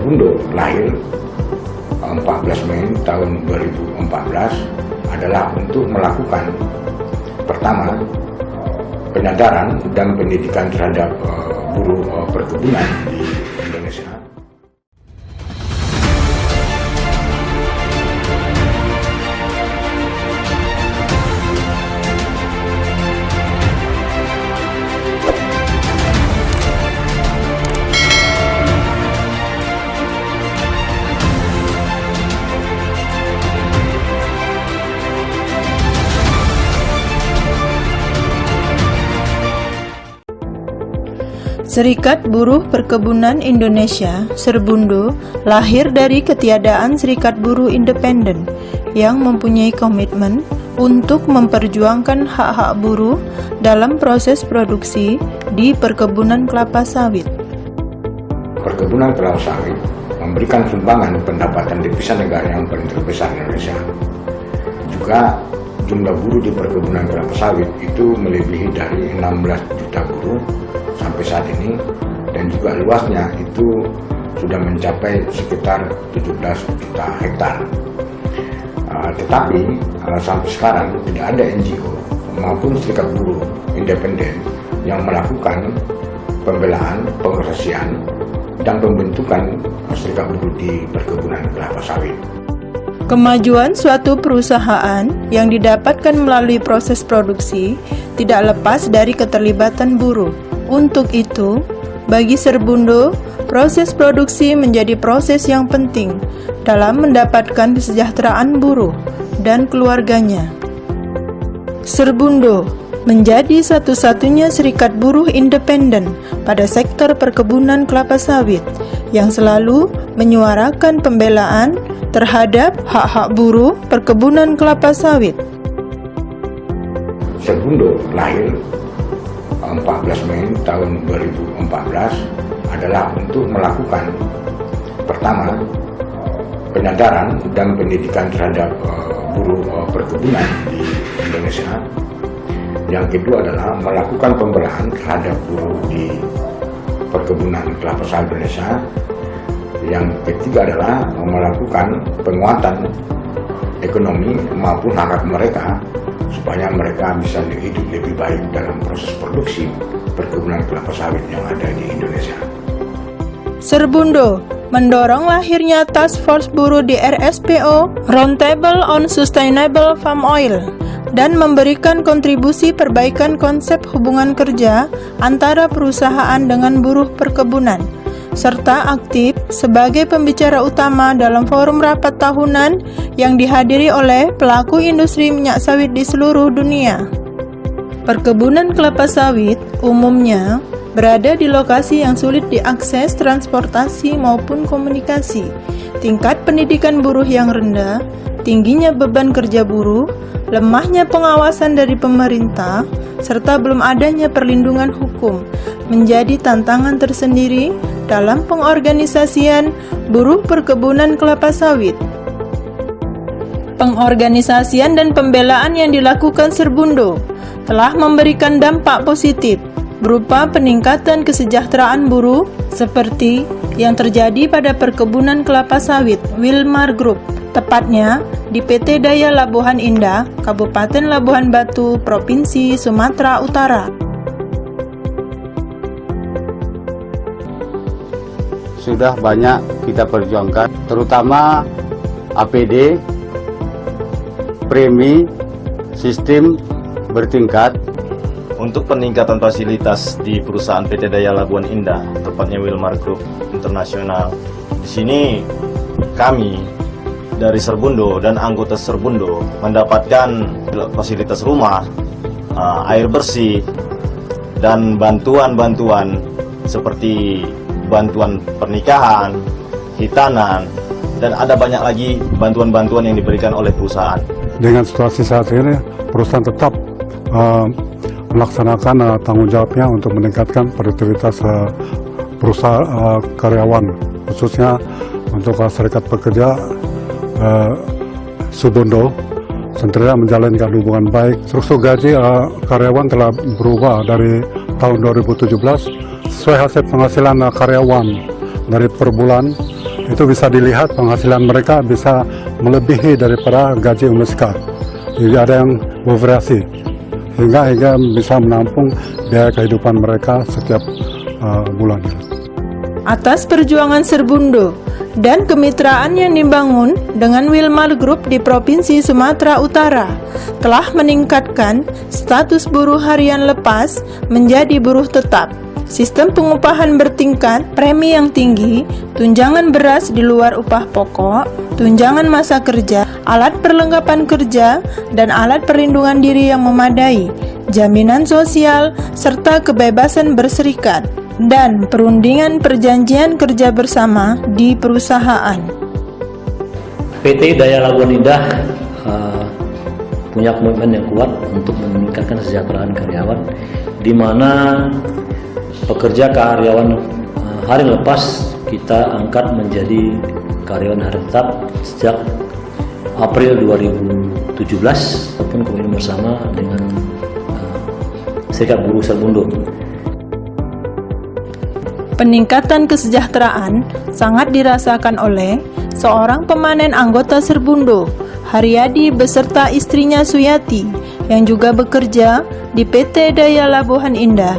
Serbundo lahir 14 Mei tahun 2014 adalah untuk melakukan pertama penyadaran dan pendidikan terhadap buruh perkebunan di Indonesia. Serikat Buruh Perkebunan Indonesia, Serbundo, lahir dari ketiadaan Serikat Buruh Independen yang mempunyai komitmen untuk memperjuangkan hak-hak buruh dalam proses produksi di perkebunan kelapa sawit. Perkebunan kelapa sawit memberikan sumbangan pendapatan devisa negara yang paling terbesar di Indonesia. Juga jumlah buruh di perkebunan kelapa sawit itu melebihi dari 16 juta buruh sampai saat ini, dan juga luasnya itu sudah mencapai sekitar 17 juta hektar. Tetapi sampai sekarang tidak ada NGO maupun serikat buruh independen yang melakukan pembelaan, pengorganisasian, dan pembentukan serikat buruh di perkebunan kelapa sawit. Kemajuan suatu perusahaan yang didapatkan melalui proses produksi tidak lepas dari keterlibatan buruh. Untuk itu, bagi Serbundo, proses produksi menjadi proses yang penting dalam mendapatkan kesejahteraan buruh dan keluarganya. Serbundo menjadi satu-satunya serikat buruh independen pada sektor perkebunan kelapa sawit yang selalu menyuarakan pembelaan terhadap hak-hak buruh perkebunan kelapa sawit. Serbundo lahir 14 Mei tahun 2014 adalah untuk melakukan pertama penyadaran dan pendidikan terhadap buruh perkebunan di Indonesia. Yang kedua adalah melakukan pembelaan terhadap buruh di perkebunan kelapa sawit Indonesia. Yang ketiga adalah melakukan penguatan ekonomi maupun hak mereka supaya mereka bisa hidup lebih baik dalam proses produksi perkebunan kelapa sawit yang ada di Indonesia. Serbundo mendorong lahirnya Task Force Buruh di RSPO, Roundtable on Sustainable Palm Oil, dan memberikan kontribusi perbaikan konsep hubungan kerja antara perusahaan dengan buruh perkebunan, serta aktif sebagai pembicara utama dalam forum rapat tahunan yang dihadiri oleh pelaku industri minyak sawit di seluruh dunia. Perkebunan kelapa sawit umumnya berada di lokasi yang sulit diakses transportasi maupun komunikasi. Tingkat pendidikan buruh yang rendah, tingginya beban kerja buruh, lemahnya pengawasan dari pemerintah, serta belum adanya perlindungan hukum menjadi tantangan tersendiri dalam pengorganisasian buruh perkebunan kelapa sawit. Pengorganisasian dan pembelaan yang dilakukan Serbundo telah memberikan dampak positif berupa peningkatan kesejahteraan buruh seperti yang terjadi pada perkebunan kelapa sawit Wilmar Group, tepatnya di PT Daya Labuhan Indah, Kabupaten Labuhan Batu, Provinsi Sumatera Utara. Sudah banyak kita perjuangkan, terutama APD, premi, sistem bertingkat. Untuk peningkatan fasilitas di perusahaan PT Daya Labuhan Indah, tepatnya Wilmar Group Internasional. Di sini kami dari Serbundo dan anggota Serbundo mendapatkan fasilitas rumah, air bersih, dan bantuan-bantuan seperti bantuan pernikahan, hitanan, dan ada banyak lagi bantuan-bantuan yang diberikan oleh perusahaan. Dengan situasi saat ini, perusahaan tetap melaksanakan tanggung jawabnya untuk meningkatkan produktivitas perusahaan karyawan, khususnya untuk serikat pekerja Serbundo sentiasa menjalankan hubungan baik. Struktur gaji karyawan telah berubah dari tahun 2017 sesuai hasil penghasilan karyawan dari per bulan itu bisa dilihat penghasilan mereka bisa melebihi daripada gaji UMSK. Jadi ada yang bervariasi hingga bisa menampung biaya kehidupan mereka setiap bulannya. Atas perjuangan Serbundo dan kemitraan yang dibangun dengan Wilmar Group di Provinsi Sumatera Utara telah meningkatkan status buruh harian lepas menjadi buruh tetap. Sistem pengupahan bertingkat, premi yang tinggi, tunjangan beras di luar upah pokok, tunjangan masa kerja, alat perlengkapan kerja, dan alat perlindungan diri yang memadai, jaminan sosial, serta kebebasan berserikat, dan perundingan perjanjian kerja bersama di perusahaan. PT Daya Labuan Indah punya komitmen yang kuat untuk meningkatkan kesejahteraan karyawan, di mana pekerja karyawan hari lepas kita angkat menjadi karyawan hari tetap sejak April 2017 ataupun komitmen bersama dengan Serikat Buruh Serbundo. Peningkatan kesejahteraan sangat dirasakan oleh seorang pemanen anggota Serbundo, Haryadi beserta istrinya Suyati, yang juga bekerja di PT Daya Labuhan Indah.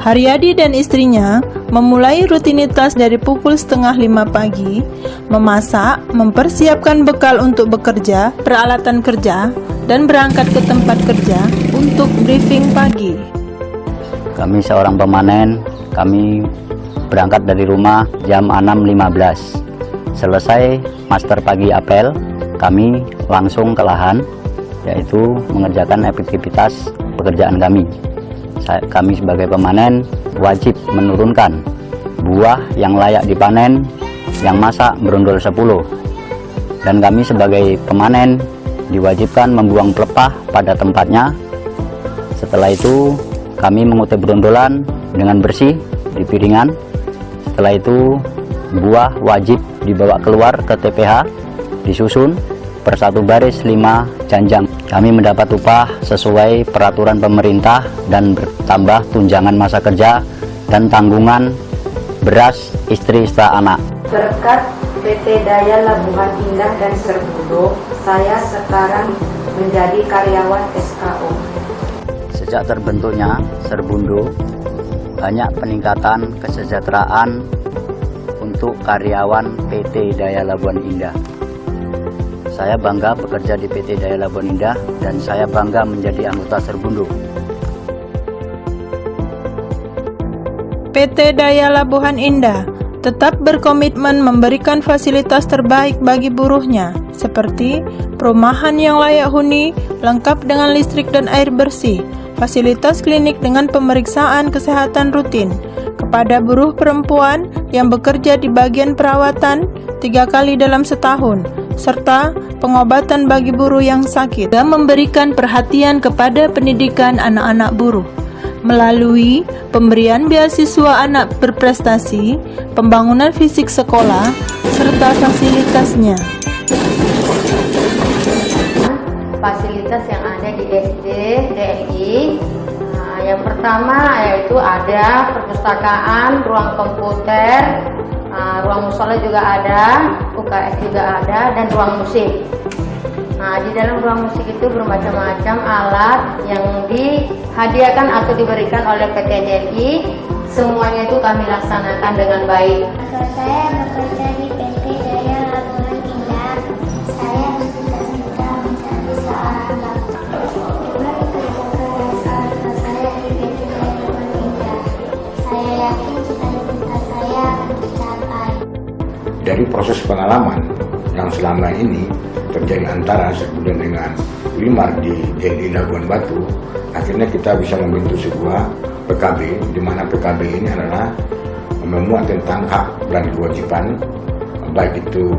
Haryadi dan istrinya memulai rutinitas dari pukul 4:30 pagi, memasak, mempersiapkan bekal untuk bekerja, peralatan kerja, dan berangkat ke tempat kerja untuk briefing pagi. Kami seorang pemanen, kami berangkat dari rumah jam 6.15. Selesai master pagi apel, kami langsung ke lahan, yaitu mengerjakan efektivitas pekerjaan kami. Kami sebagai pemanen wajib menurunkan buah yang layak dipanen, yang masak berondol 10. Dan kami sebagai pemanen diwajibkan membuang pelepah pada tempatnya. Setelah itu kami mengutip berondolan dengan bersih di piringan. Setelah itu buah wajib dibawa keluar ke TPH, disusun per satu baris 5 janjang. Kami mendapat upah sesuai peraturan pemerintah dan bertambah tunjangan masa kerja dan tanggungan beras istri serta anak. Berkat PT Daya Labuhan Indah dan Serbundo, saya sekarang menjadi karyawan SKO. Sejak terbentuknya Serbundo, banyak peningkatan kesejahteraan untuk karyawan PT Daya Labuhan Indah. Saya bangga bekerja di PT Daya Labuhan Indah dan saya bangga menjadi anggota Serbundo. PT Daya Labuhan Indah tetap berkomitmen memberikan fasilitas terbaik bagi buruhnya, seperti perumahan yang layak huni, lengkap dengan listrik dan air bersih, fasilitas klinik dengan pemeriksaan kesehatan rutin, kepada buruh perempuan yang bekerja di bagian perawatan 3 kali dalam setahun, serta pengobatan bagi buruh yang sakit, dan memberikan perhatian kepada pendidikan anak-anak buruh melalui pemberian beasiswa anak berprestasi, pembangunan fisik sekolah, serta fasilitasnya. Fasilitas yang ada di SD, DMI, yang pertama yaitu ada perpustakaan, ruang komputer, ruang musola juga ada, UKS juga ada, dan ruang musik. Nah, di dalam ruang musik itu bermacam-macam alat yang dihadiahkan atau diberikan oleh PT DMI. Semuanya itu kami laksanakan dengan baik. Saya bekerja di PT Daya Labuhan Indah. Saya bercita-cita menjadi seorang dokter. Dengan kerja keras saya di PT Daya Labuhan Indah, saya yakin cita-cita saya akan tercapai. Dari proses pengalaman yang selama ini terjadi antara Serbundo dengan Wilmar di JLI Labuan Batu, akhirnya kita bisa membentuk sebuah PKB, di mana PKB ini adalah memuat tentang hak dan kewajiban baik itu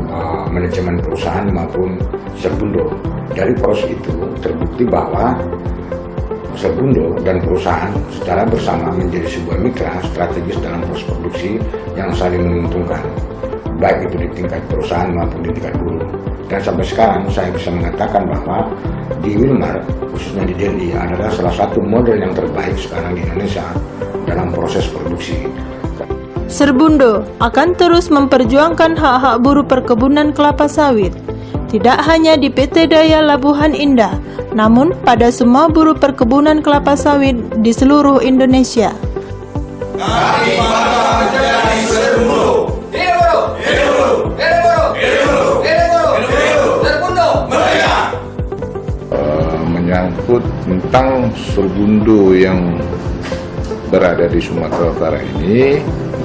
manajemen perusahaan maupun Serbundo. Dari proses itu terbukti bahwa Serbundo dan perusahaan secara bersama menjadi sebuah mitra strategis dalam proses produksi yang saling menguntungkan, baik itu di tingkat perusahaan maupun di tingkat buruh. Dan sampai sekarang saya bisa mengatakan bahwa di Wilmar, khususnya di Delhi, adalah salah satu model yang terbaik sekarang di Indonesia dalam proses produksi. Serbundo akan terus memperjuangkan hak-hak buruh perkebunan kelapa sawit, tidak hanya di PT Daya Labuhan Indah, namun pada semua buruh perkebunan kelapa sawit di seluruh Indonesia. Kami bangga menjadi Serbundo. Menyangkut tentang Serbundo yang berada di Sumatera Utara ini,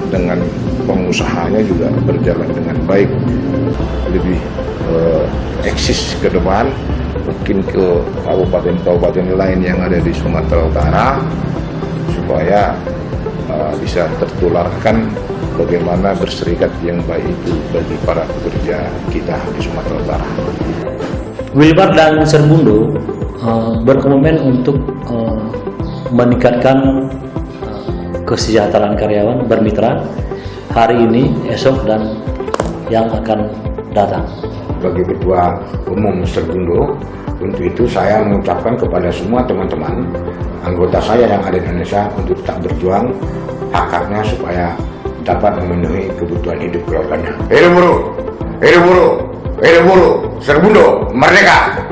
dengan pengusahanya juga berjalan dengan baik, lebih eksis ke depan, mungkin ke kabupaten-kabupaten lain yang ada di Sumatera Utara, supaya bisa tertularkan bagaimana berserikat yang baik itu bagi para pekerja kita di Sumatera Utara. Wilmar dan Serbundo berkomitmen untuk meningkatkan kesejahteraan karyawan bermitra hari ini, esok, dan yang akan datang. Bagi Ketua Umum Serbundo, untuk itu saya mengucapkan kepada semua teman-teman anggota saya yang ada di Indonesia untuk tetap berjuang hak-haknya supaya dapat memenuhi kebutuhan hidup keluarganya. Hidup buruh, hidup buruh, hidup buruh, Serbundo merdeka!